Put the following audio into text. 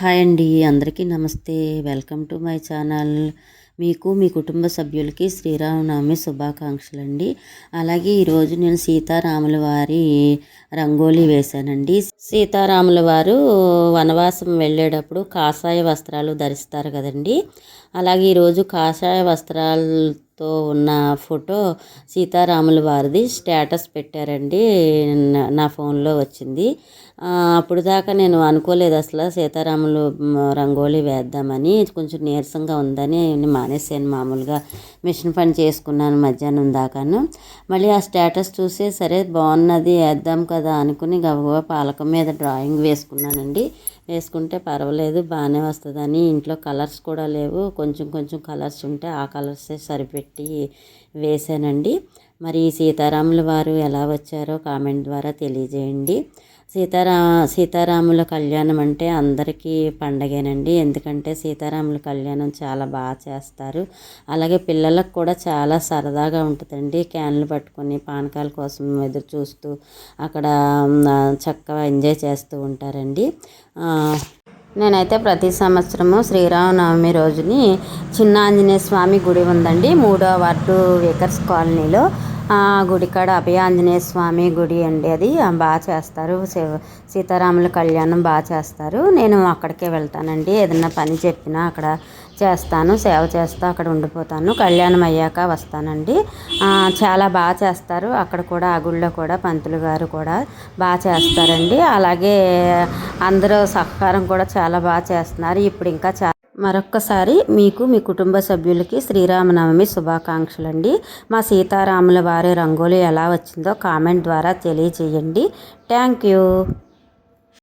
Hi అండి, అందరికీ నమస్తే. Welcome to my channel. మీకు మీ కుటుంబ సభ్యులకి శ్రీరామనవమి శుభాకాంక్షలండి. అలాగే ఈరోజు నేను సీతారాముల వారి రంగోలీ వేశానండి. సీతారాముల వారు వనవాసం వెళ్ళేటప్పుడు కాషాయ వస్త్రాలు ధరిస్తారు కదండి. అలాగే ఈరోజు కాషాయ వస్త్రాలతో ఉన్న ఫోటో సీతారాముల వారిది స్టేటస్ పెట్టారండి. నా ఫోన్లో వచ్చింది. అప్పుడు దాకా నేను అనుకోలేదు అసలు సీతారాములు రంగోలీ వేద్దామని. కొంచెం నీరసంగా ఉందని మానేసాను. మామూలుగా మిషన్ పని చేసుకున్నాను మధ్యాహ్నం దాకాను. మళ్ళీ ఆ స్టేటస్ చూసి సరే బాగున్నది వేద్దాం కదా అనుకుని గబగబా పాలకం మీద డ్రాయింగ్ వేసుకున్నానండి. వేసుకుంటే పర్వాలేదు బాగానే వస్తుందని. ఇంట్లో కలర్స్ కూడా లేవు, కొంచెం కొంచెం కలర్స్ ఉంటే ఆ కలర్సే సరిపెట్టి వేసానండి. మరి సీతారాముల వారు ఎలా వచ్చారో కామెంట్ ద్వారా తెలియజేయండి. సీతారాముల కళ్యాణం అంటే అందరికీ పండగేనండి. ఎందుకంటే సీతారాముల కళ్యాణం చాలా బాగా చేస్తారు. అలాగే పిల్లలకు కూడా చాలా సరదాగా ఉంటుందండి. క్యాన్లు పట్టుకొని పానకాల కోసం ఎదురు చూస్తూ అక్కడ చక్కగా ఎంజాయ్ చేస్తూ ఉంటారండి. నేనైతే ప్రతి సంవత్సరము శ్రీరామనవమి రోజుని చిన్న ఆంజనేయ స్వామి గుడి ఉందండి 3వ వార్డు వేకర్స్ కాలనీలో. గుడికాడ అభయ ఆంజనేయ స్వామి గుడి అండి. అది బాగా చేస్తారు. సీతారాముల కళ్యాణం బాగా చేస్తారు. నేను అక్కడికే వెళ్తానండి. ఏదన్నా పని చెప్పినా అక్కడ చేస్తాను, సేవ చేస్తా, అక్కడ ఉండిపోతాను. కళ్యాణం అయ్యాక వస్తానండి. చాలా బాగా చేస్తారు అక్కడ కూడా. ఆ గుళ్ళో కూడా పంతులు గారు కూడా బాగా చేస్తారండి. అలాగే అందరూ సహకారం కూడా చాలా బాగా చేస్తున్నారు ఇప్పుడు. ఇంకా మరొక్కసారి మీకు మీ కుటుంబ సభ్యులకి శ్రీరామనవమి శుభాకాంక్షలండి. మా సీతారాముల వారి రంగోలి ఎలా వచ్చిందో కామెంట్ ద్వారా తెలియజేయండి. Thank you.